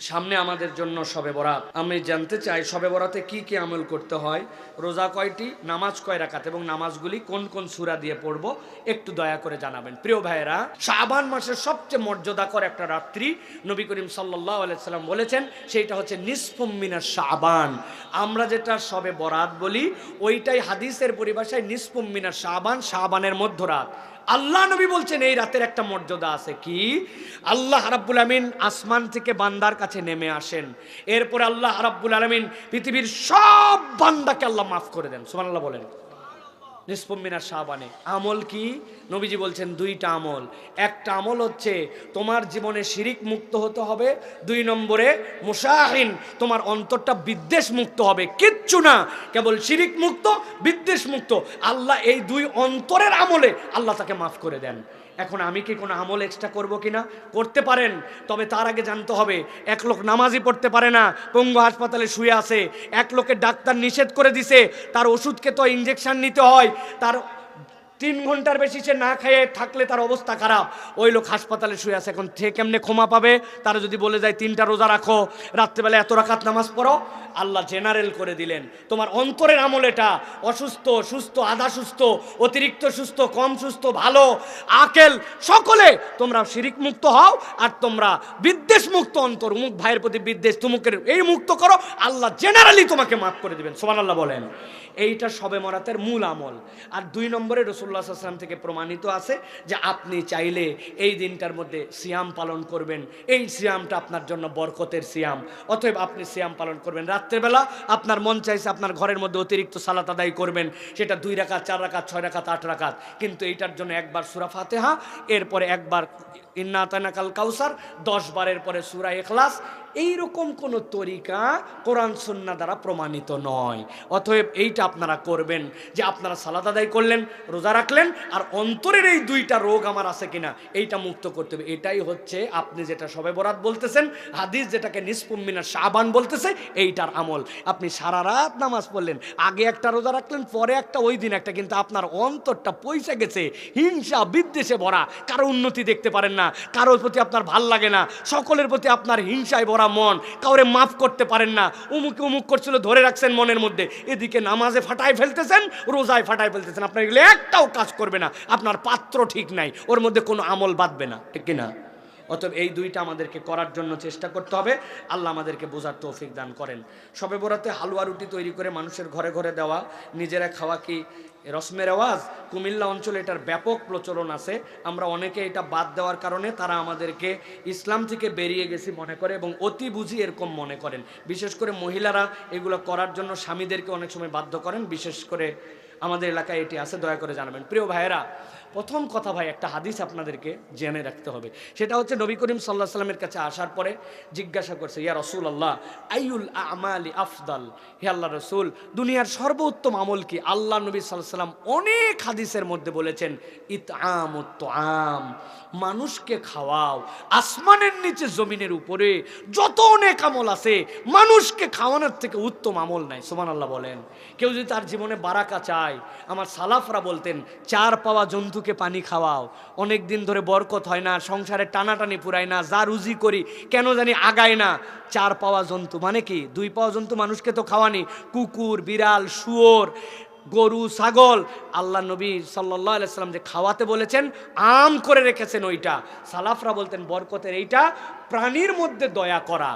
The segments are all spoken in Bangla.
সামনে আমাদের জন্য শবে বরাত। আমি জানতে চাই শবে বরাতে কি কি আমল করতে হয়, রোজা কয়টি, নামাজ কয় রাকাত এবং নামাজগুলি কোন কোন সূরা দিয়ে পড়বো একটু দয়া করে জানাবেন। প্রিয় ভাইয়েরা, শাবান মাসের সবচেয়ে মর্যাদাকর একটা রাত্রি নবী করিম সাল্লাল্লাহু আলাইহি সাল্লাম বলেছেন, সেইটা হচ্ছে নিসফুম মিনাশ শাবান। আমরা যেটা শবে বরাত বলি ওইটাই হাদিসের পরিভাষায় নিসফুম মিনাশ শাবান, শাবানের মধ্যরাত। আল্লাহ নবী বলছেন এই রাতের একটা মর্যাদা আছে। কি? আল্লাহ রাব্বুল আমিন আসমান থেকে বান্দার কাছে নেমে আসেন, এরপরে আল্লাহ রাব্বুল আমিন পৃথিবীর সব বান্দাকে আল্লাহ মাফ করে দেন। সুবহানাল্লাহ বলেন। নিসফুম মিনাশ শাবানে আমল কি? নবীজি বলছেন দুইটা আমল। একটা আমল হচ্ছে তোমার জীবনে শিরিক মুক্ত হতে হবে, 2 নম্বরে মুশাহিন, তোমার অন্তরটা বিদ্বেষ মুক্ত হবে। কিচ্ছু না, কেবল শিরিক মুক্ত, বিদ্বেষ মুক্ত। আল্লাহ এই 2 অন্তরের আমলে আল্লাহ তাকে মাফ করে দেন। এখন আমি কি কোনো আমল এক্সট্রা করবো কিনা? করতে পারেন, তবে তার আগে জানতে হবে এক লোক নামাজই পড়তে পারে না, পঙ্গু হাসপাতালে শুয়ে আছে, এক লোকের ডাক্তার নিষেধ করে দিছে, তার ওষুধকে তো ইঞ্জেকশন নিতে হয়, তার 3 ঘন্টার বেশি সে না খেয়ে থাকলে তার অবস্থা খারাপ, ওই লোক হাসপাতালে শুয়ে আছে। এখন সে কেমনে ক্ষমা পাবে? তারা যদি বলে যায় 3টা রোজা রাখো, রাত্রেবেলা এত রাকাত নামাজ পড়ো, আল্লাহ জেনারেল করে দিলেন তোমার অন্তরের আমল এটা। অসুস্থ, সুস্থ, আধা সুস্থ, অতিরিক্ত সুস্থ, কম সুস্থ, ভালো, আকেল, সকলে তোমরা শিরিক মুক্ত হও, আর তোমরা বিদ্বেষ মুক্ত অন্তর, উমুক ভাইয়ের প্রতি বিদ্বেষ তুমুকের এই মুক্ত করো, আল্লাহ জেনারেলি তোমাকে মাফ করে দিবেন। সুবহানাল্লাহ বলেন। এইটা শবে বরাতের মূল আমল। আর 2 নম্বরে রাসূলুল্লাহ সাল্লাল্লাহু আলাইহি ওয়াসাল্লাম থেকে প্রমাণিত আছে যে আপনি চাইলে এই দিনটার মধ্যে সিয়াম পালন করবেন। এই সিয়ামটা আপনার জন্য বরকতের সিয়াম, অতএব আপনি সিয়াম পালন করবেন। রাত্রেবেলা আপনার মন চাইছে আপনার ঘরের মধ্যে অতিরিক্ত সালাত আদায় করবেন, সেটা 2 রাকাত, 4 রাকাত, 6 রাকাত, 8 রাকাত, কিন্তু এইটার জন্য একবার সূরা ফাতিহা, এরপরে একবার ইন্না আতাইনাকাল কাউসার, 10 বারের পরে সূরা ইখলাস। এইরকম কোনো তরিকা কোরআন সুন্নাহ দ্বারা প্রমাণিত নয়। অতএব এইটা আপনারা করবেন যে আপনারা সালাত আদায় করলেন, রোজা রাখলেন, আর অন্তরের এই 2টা রোগ আমার আছে কিনা এইটা মুক্ত করতে হবে। এটাই হচ্ছে আপনি যেটা শবে বরাত বলতেছেন, হাদিস যেটাকে নিসফুম মিনাশ শাবান বলতেছে, এইটার আমল। আপনি সারা রাত নামাজ পড়লেন, আগে একটা রোজা রাখলেন, পরে একটা, ওই দিন একটা, কিন্তু আপনার অন্তরটা পয়সা গেছে হিংসা বিদ্বেষে ভরা, কারো উন্নতি দেখতে পারেন না, কারোর প্রতি আপনার ভাল লাগে না, সকলের প্রতি আপনার হিংসায় ভরা মন, কাউরে মাফ করতে পারেন না, উমুকে উমুক করছিল ধরে রাখছেন মনের মধ্যে, এদিকে নামাজে ফাটায় ফেলতেছেন, রোজায় ফাটায় ফেলতেছেন, আপনার এগুলো একটাও কাজ করবে না, আপনার পাত্র ঠিক নাই, ওর মধ্যে কোনো আমল বাঁধবে না, ঠিক কিনা? অতএব এই 2টা আমাদেরকে করার জন্য চেষ্টা করতে হবে। আল্লাহ আমাদেরকে বোঝার তৌফিক দান করেন। শবে বরাতে হালুয়া রুটি তৈরি করে মানুষের ঘরে ঘরে দেওয়া, নিজেরা খাওয়া কি রসমের রেওয়াজ? কুমিল্লা অঞ্চলে এটার ব্যাপক প্রচলন আছে। আমরা অনেকে এটা বাদ দেওয়ার কারণে তারা আমাদেরকে ইসলাম থেকে বেরিয়ে গেছি মনে করে এবং অতি বুঝি এরকম মনে করেন। বিশেষ করে মহিলারা এগুলো করার জন্য স্বামীদেরকে অনেক সময় বাধ্য করেন, বিশেষ করে আমাদের এলাকায় এটি আছে, দয়া করে জানাবেন। প্রিয় ভাইয়েরা, প্রথম কথা ভাই, একটা হাদিস আপনাদেরকে জেনে রাখতে হবে। সেটা হচ্ছে নবী করিম সাল্লাল্লাহু আলাইহি ওয়াসাল্লামের কাছে আসার পরে জিজ্ঞাসা করছে, ইয়া রাসূলুল্লাহ আইয়ুল আমালি আফদাল, হে আল্লাহ রাসূল, দুনিয়ার সর্বোত্তম আমল কি? আল্লাহ নবী সাল্লাল্লাহু আলাইহি ওয়াসাল্লাম অনেক হাদিসের মধ্যে বলেছেন ইতআমুত তুআম, মানুষকে খাওয়াও। আসমানের নিচে জমিনের উপরে যত অনেক আমল আছে, মানুষকে খাওয়ানোর থেকে উত্তম আমল নাই। সুবহানাল্লাহ বলেন। কেউ যদি তার জীবনে বারাকা চায়, আমার সালাফরা বলতেন 4 পাওয়া জন্তুকে পানি খাওয়াও, অনেক দিন ধরে বরকত হয় না, সংসারে টানাটানি পুরায় না, যা রুজি করি কেন জানি আগায় না। 4 পাওয়া জন্তু মানে কি? 2 পাওয়া জন্তু মানুষকে তো খাওয়ানি, কুকুর, বিড়াল, শুয়োর, গরু, ছাগল। আল্লাহ নবী সাল্লাল্লাহু আলাইহি সাল্লাম যে খাওয়াতে বলেছেন, আম করে রেখেছেন ওইটা। সালাফরা বলতেন বরকতের এইটা, প্রাণীর মধ্যে দয়া করা।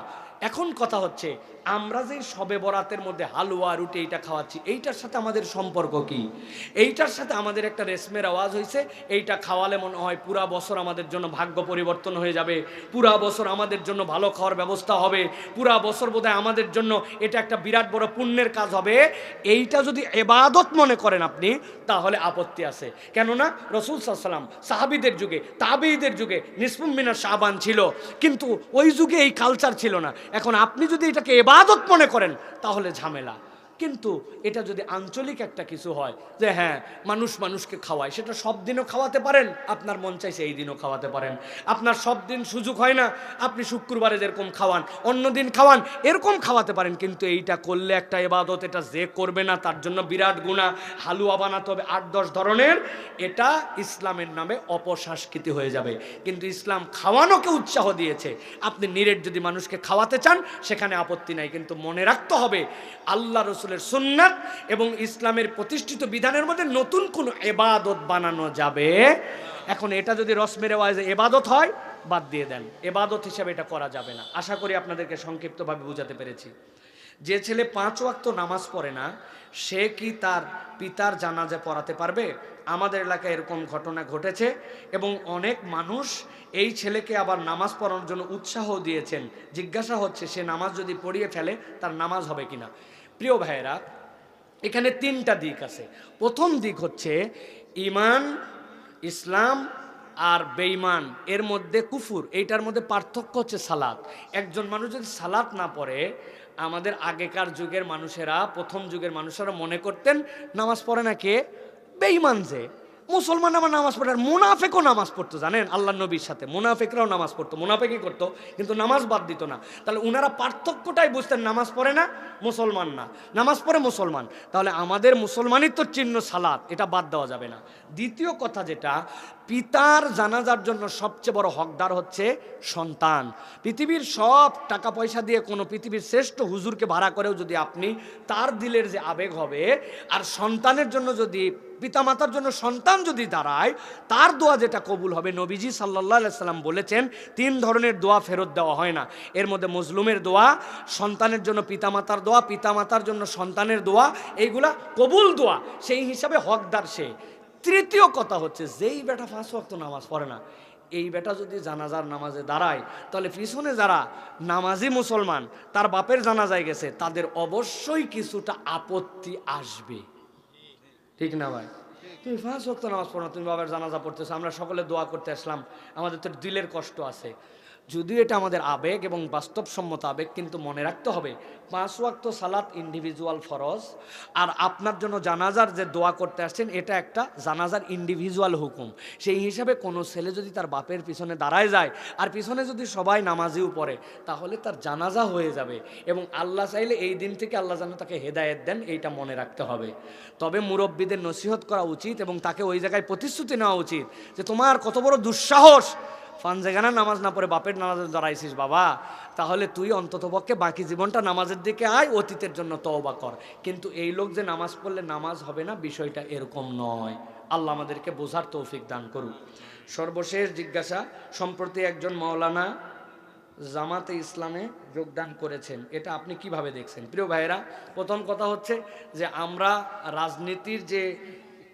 এখন কথা হচ্ছে, আমরা যে শবে বরাতের মধ্যে হালুয়া রুটি এইটা খাওয়াচ্ছি, এইটার সাথে আমাদের সম্পর্ক কি? এইটার সাথে আমাদের একটা রেশমের আওয়াজ হয়েছে, এইটা খাওয়ালে মনে হয় পুরা বছর আমাদের জন্য ভাগ্য পরিবর্তন হয়ে যাবে, পুরা বছর আমাদের জন্য ভালো খাওয়ার ব্যবস্থা হবে, পুরা বছর বোধহয় আমাদের জন্য এটা একটা বিরাট বড় পুণ্যের কাজ হবে। এইটা যদি ইবাদত মনে করেন আপনি, তাহলে আপত্তি আছে। কেননা রাসূল সাল্লাল্লাহু আলাইহি ওয়াসাল্লাম সাহাবীদের যুগে, তাবেঈদের যুগে নিসফুম মিনাশ শাবান ছিল, কিন্তু ওই যুগে এই কালচার ছিল না। এখন আপনি যদি এটাকে ইবাদত মনে করেন তাহলে ঝামেলা। কিন্তু এটা যদি আঞ্চলিক একটা কিছু হয় যে হ্যাঁ মানুষ মানুষকে খাওয়ায়, সেটা সব দিনও খাওয়াতে পারেন, আপনার মন চাইছে এই দিনও খাওয়াতে পারেন। আপনার সব দিন সুযোগ হয় না, আপনি শুক্রবারে যেরকম খাওয়ান অন্য দিন খাওয়ান, এরকম খাওয়াতে পারেন। কিন্তু এইটা করলে একটা ইবাদত, এটা যে করবে না তার জন্য বিরাট গুনাহ। হালুয়া বানাতে হবে 8-10 ধরনের, এটা ইসলামের নামে অপসংস্কৃতি হয়ে যাবে। কিন্তু ইসলাম খাওয়ানোকে উৎসাহ দিয়েছে। আপনি নিরেট যদি মানুষকে খাওয়াতে চান সেখানে আপত্তি নাই, কিন্তু মনে রাখতে হবে আল্লাহ রসুলের সুন্নাত এবং ইসলামের প্রতিষ্ঠিত বিধানের মধ্যে নতুন কোনো ইবাদত বানানো যাবে। এখন এটা যদি রসমের রেওয়াজে ইবাদত হয়, বাদ দিয়ে দেন, ইবাদত হিসাবে এটা করা যাবে না। আশা করি আপনাদেরকে সংক্ষিপ্তভাবে বোঝাতে পেরেছি। যে ছেলে 5 ওয়াক্ত নামাজ পড়ে না, সে কি তার পিতার জানাজা পড়াতে পারবে? আমাদের এলাকায় এরকম ঘটনা ঘটেছে এবং অনেক মানুষ এই ছেলেকে আবার নামাজ পড়ানোর জন্য উৎসাহ দিয়েছেন। জিজ্ঞাসা হচ্ছে সে নামাজ যদি পড়িয়ে ফেলে তার নামাজ হবে কিনা। প্রিয় ভাইয়েরা, এখানে 3টা দিক আছে। প্রথম দিক হচ্ছে ঈমান, ইসলাম আর বেঈমান, এর মধ্যে কুফুর, এইটার মধ্যে পার্থক্য হচ্ছে সালাত। একজন মানুষ যদি সালাত না পড়ে, আমাদের আগেকার যুগের মানুষেরা, প্রথম যুগের মানুষেরা মনে করতেন নামাজ পড়ে না কে? বেঈমান। যে মুসলমান আমার নামাজ পড়ে, আর মুনাফেকও নামাজ পড়তো, জানেন? আল্লাহ নবীর সাথে মুনাফেকরাও নামাজ পড়তো, মুনাফেকই করতো, কিন্তু নামাজ বাদ দিত না। তাহলে উনারা পার্থক্যটাই বুঝতেন, নামাজ পড়ে না মুসলমান না, নামাজ পড়ে মুসলমান। তাহলে আমাদের মুসলমানিত্বর চিহ্ন সালাত, এটা বাদ দেওয়া যাবে না। দ্বিতীয় কথা যেটা, পিতার জানাজার জন্য সবচেয়ে বড় হকদার হচ্ছে সন্তান। পৃথিবীর সব টাকা পয়সা দিয়ে কোনো পৃথিবীর শ্রেষ্ঠ হুজুরকে ভাড়া করেও যদি আপনি তার দিলের যে আবেগ হবে, আর সন্তানের জন্য যদি, পিতামাতার জন্য সন্তান যদি দাঁড়ায়, তার দোয়া যেটা কবুল হবে, নবীজি সাল্লাল্লাহু আলাইহি সাল্লাম বলেছেন 3 ধরনের দোয়া ফেরত দেওয়া হয় না। এর মধ্যে মজলুমের দোয়া, সন্তানের জন্য পিতামাতার দোয়া, পিতামাতার জন্য সন্তানের দোয়া, এইগুলা কবুল দোয়া, সেই হিসাবে হকদার সে। তৃতীয় কথা হচ্ছে, যেই বেটা 5 ওয়াক্ত নামাজ পড়ে না, এই বেটা যদি জানাজার নামাজে দাঁড়ায়, তাহলে পিছনে যারা নামাজি মুসলমান তার বাপের জানাজায় গেছে, তাদের অবশ্যই কিছুটা আপত্তি আসবে, ঠিক না ভাই? তুমি 5 ওয়াক্ত নামাজ পড়ো না, তুমি বাবার জানাজা পড়তেছো, আমরা সকলে দোয়া করতে আসলাম, আমাদের তো দিলের কষ্ট আছে। যদিও এটা আমাদের আবেগ এবং বাস্তবসম্মত আবেগ, কিন্তু মনে রাখতে হবে 5 ওয়াক্ত সালাত ইন্ডিভিজুয়াল ফরজ, আর আপনার জন্য জানাজার যে দোয়া করতে আসছেন এটা একটা জানাজার ইন্ডিভিজুয়াল হুকুম। সেই হিসাবে কোনো ছেলে যদি তার বাপের পিছনে দাঁড়ায় যায়, আর পিছনে যদি সবাই নামাজিও পড়ে, তাহলে তার জানাজা হয়ে যাবে, এবং আল্লাহ চাইলে এই দিন থেকে আল্লাহ যেন তাকে হেদায়েত দেন, এইটা মনে রাখতে হবে। তবে মুরব্বীদের নসিহত করা উচিত এবং তাকে ওই জায়গায় প্রতিশ্রুতি নেওয়া উচিত যে তোমার কত বড় দুঃসাহস, ফানজেগানা নামাজ না পড়ে বাপের নামাজে দাঁড়াইছিস বাবা, তাহলে তুই অন্ততপক্ষে বাকি জীবনটা নামাজের দিকে আয়, অতীতের জন্য তওবা কর। কিন্তু এই লোক যে নামাজ পড়লে নামাজ হবে না, বিষয়টা এরকম নয়। আল্লাহ আমাদেরকে বোঝার তৌফিক দান করুন। সর্বশেষ জিজ্ঞাসা, সম্প্রতি একজন মাওলানা জামাতে ইসলামে যোগদান করেছেন, এটা আপনি কিভাবে দেখছেন? প্রিয় ভাইয়েরা, প্রথম কথা হচ্ছে যে আমরা রাজনীতির যে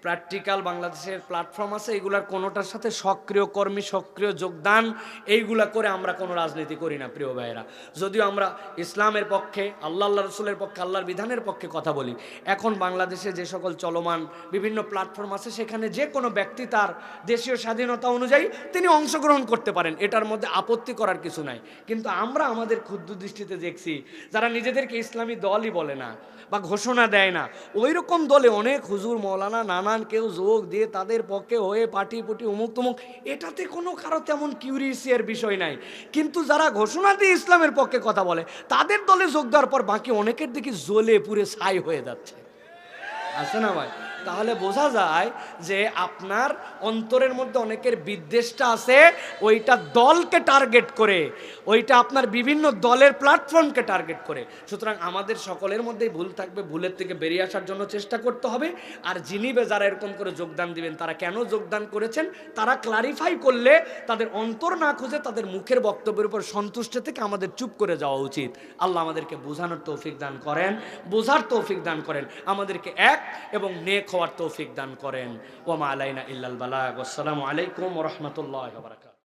প্র্যাকটিক্যাল বাংলাদেশের প্ল্যাটফর্ম আছে, এগুলার কোনোটার সাথে সক্রিয় কর্মী, সক্রিয় যোগদান এইগুলা করে আমরা কোনো রাজনীতি করি না প্রিয় ভাইয়েরা। যদিও আমরা ইসলামের পক্ষে, আল্লাহ রসুলের পক্ষে, আল্লাহর বিধানের পক্ষে কথা বলি। এখন বাংলাদেশে যে সকল চলমান বিভিন্ন প্ল্যাটফর্ম আছে, সেখানে যে কোনো ব্যক্তি তার দেশীয় স্বাধীনতা অনুযায়ী তিনি অংশগ্রহণ করতে পারেন, এটার মধ্যে আপত্তি করার কিছু নাই। কিন্তু আমরা আমাদের ক্ষুদ্র দৃষ্টিতে দেখছি, যারা নিজেদেরকে ইসলামী দলই বলে না বা ঘোষণা দেয় না, ওই রকম দলে অনেক হুজুর মৌলানা নানান কেউ যোগ দিয়ে তাদের পক্ষে হয়ে পাটি পুটি উমুক তুমুক, এটাতে কোনো কারো তেমন কিউরিয়াসের বিষয় নাই। কিন্তু যারা ঘোষণা দিয়ে ইসলামের পক্ষে কথা বলে, তাদের দলে যোগ দেওয়ার পর বাকি অনেকের দিকে জ্বলে পুড়ে ছাই হয়ে যাচ্ছে, আছে না ভাই? তাহলে বোঝা যায় যে আপনার অন্তরের মধ্যে অনেকের বিদ্বেষটা আছে, ওইটা দলকে টার্গেট করে, ওইটা আপনার বিভিন্ন দলের প্ল্যাটফর্মকে টার্গেট করে। সুতরাং আমাদের সকলের মধ্যেই ভুল থাকবে, ভুলের থেকে বেরিয়ে আসার জন্য চেষ্টা করতে হবে। আর যিনি যারা এরকম করে যোগদান দিবেন, তারা কেন যোগদান করেছেন তারা ক্লারিফাই করলে, তাদের অন্তর না খুঁজে তাদের মুখের বক্তব্যের উপর সন্তুষ্ট থেকে আমাদের চুপ করে যাওয়া উচিত। আল্লাহ আমাদেরকে বোঝানোর তৌফিক দান করেন, বোঝার তৌফিক দান করেন, আমাদেরকে এক এবং নেক হওয়ার তৌফিক দান করেন। ওয়া মা আলাইনা ইল্লাল বালাগ। আসসালামু আলাইকুম ওয়া রাহমাতুল্লাহি ওয়া বারাকাতুহু।